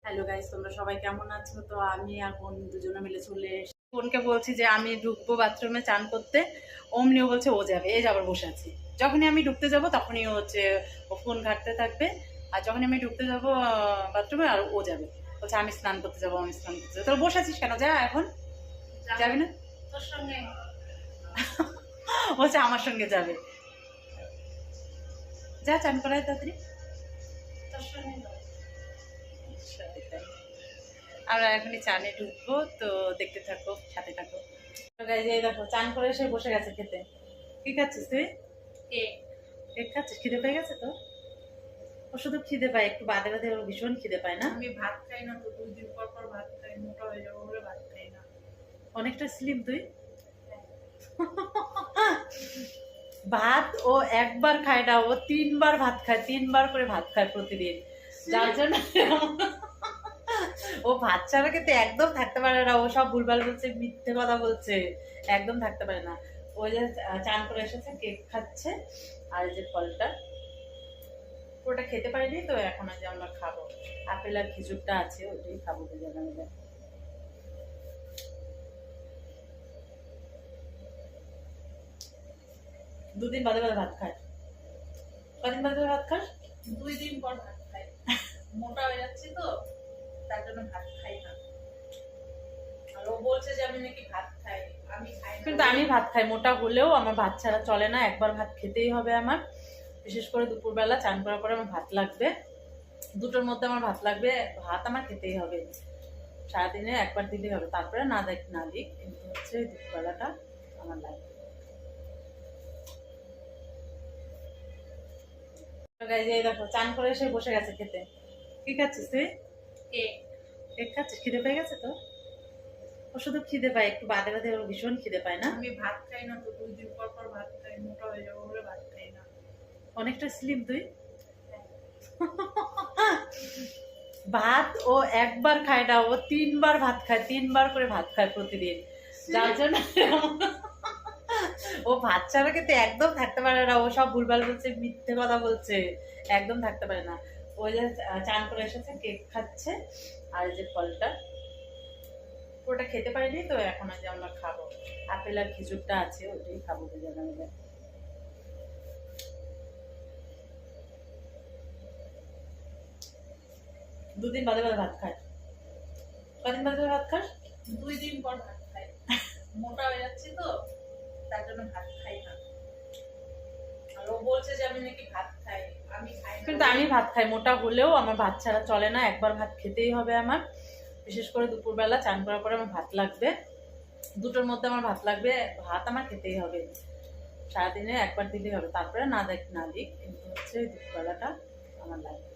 Hello guys, তোমরা সবাই কেমন আছো? তো আমি আর বোন দুজনে মিলে চলে এসেছি। বোনকে বলছি যে আমি ঢুকবো বাথরুমে চান করতে, অমনিও বলছে ও যাবে, এই যাবার বসে আছি। যখনই আমি ঢুকতে যাব তখনই ও হচ্ছে ও ফোন ঘাঁটতে থাকবে। আর যখনই আমি ঢুকতে যাবো বাথরুমে, আর ও যাবে, বলছে আমি স্নান করতে যাবো, আমি স্নান করতে যাবো। তোর বসে আছিস কেন? যা এখন, যাবি না? তোর সঙ্গে বলছে আমার সঙ্গে যাবে। যা চান করায় তাড়াতাড়ি। তোর সঙ্গে নয়। আমরা এখনই চানে ঢুকবো, তো দেখতে থাকো, সাথে থাকো। গাইজ এই দেখো চান করে এসে বসে গেছে খেতে। কি খাচ্ছিস তুই? কেক। কেক খাচ্ছিস? খিদে পেয়ে গেছে তো? ও শুধু খিদে পায়, একটু বাদে বাদে ওর ভীষণ খিদে পায় না? আমি ভাত খাই না তো, 2 দিন পর পর ভাত খাই, মোটা হয়ে যাবো বলে ভাত খাই না। অনেকটা স্লিম তুই। ভাত ও একবার খায় না, ও 3 বার ভাত খায়, 3 বার করে ভাত খায় প্রতিদিন। যার জন্য ও ভাত ছাড়া খেতে একদম থাকতে পারে না। ও সব ভুলভাল বলছে, মিথ্যে কথা বলছে, একদম থাকতে পারে না। ওই যে চান করে এসেছে, কেক খাচ্ছে, আর এই যে ফলটা ওটা খেতে পারিনি, তো এখন আজ আমরা খাবো। আপেল আর খেজুরটা আছে, ওইটাই খাবো দুজনে মিলে। 2 দিন বাদে বাদে ভাত খায়। কদিন বাদে বাদে ভাত খাস? 2 দিন পর ভাত খাই, মোটা হয়ে যাচ্ছি তো, তার জন্য ভাত খাই না। আর ও বলছে যে আমি নাকি ভাত খাই, আমি খাই না। কিন্তু আমি ভাত খাই, মোটা হলেও আমার ভাত ছাড়া চলে না, একবার ভাত খেতেই হবে আমার। বিশেষ করে দুপুরবেলা চান করার পরে আমার ভাত লাগবে, দুটোর মধ্যে আমার ভাত লাগবে, ভাত আমার খেতেই হবে। সারাদিনে একবার দিলেই হবে, তারপরে না দেখ না দিক, কিন্তু হচ্ছে দুপুরবেলাটা আমার লাগবে। গাইজ এই দেখো চান করে এসে বসে গেছে খেতে। কি খাচ্ছিস তুই? কেক। কেক খাচ্ছিস? খিদে পেয়ে গেছে তো? ও শুধু খিদে পায়, একটু বাদে বাদে ওর ভীষণ খিদে পায় না? আমি ভাত খাই না তো, 2 দিন পর পর ভাত খাই, মোটা হয়ে যাবো বলে ভাত খাই না। অনেকটা স্লিম তুই। ভাত ও একবার খায় না, ও 3 বার ভাত খায়, 3 বার করে ভাত খায় প্রতিদিন। যার জন্য ও ভাত ছাড়া খেতে একদম থাকতে পারে না। ও সব ভুলভাল বলছে, মিথ্যে কথা বলছে, একদম থাকতে পারে না। ওই যে চান করে এসেছে, কেক খাচ্ছে, আর এই যে ফলটা ওটা খেতে পারিনি, তো এখন আজ আমরা খাবো। আপেল আর খেজুরটা আছে, ওইটাই খাবো দুজনে মিলে। 2 দিন বাদে বাদে ভাত খায়। কদিন বাদে বাদে ভাত খাস? 2 দিন পর ভাত খাই, মোটা হয়ে যাচ্ছি তো, তার জন্য ভাত খাই না। আর ও বলছে যে আমি নাকি ভাত খাই, আমি খাই না। কিন্তু আমি ভাত খাই, মোটা হলেও আমার ভাত ছাড়া চলে না, একবার ভাত খেতেই হবে আমার। বিশেষ করে দুপুরবেলা চান করার পরে আমার ভাত লাগবে, দুটোর মধ্যে আমার ভাত লাগবে, ভাত আমার খেতেই হবে। সারাদিনে একবার দিলেই হবে, তারপরে না দেখ না দিক, কিন্তু হচ্ছে দুপুরবেলাটা আমার লাগবে।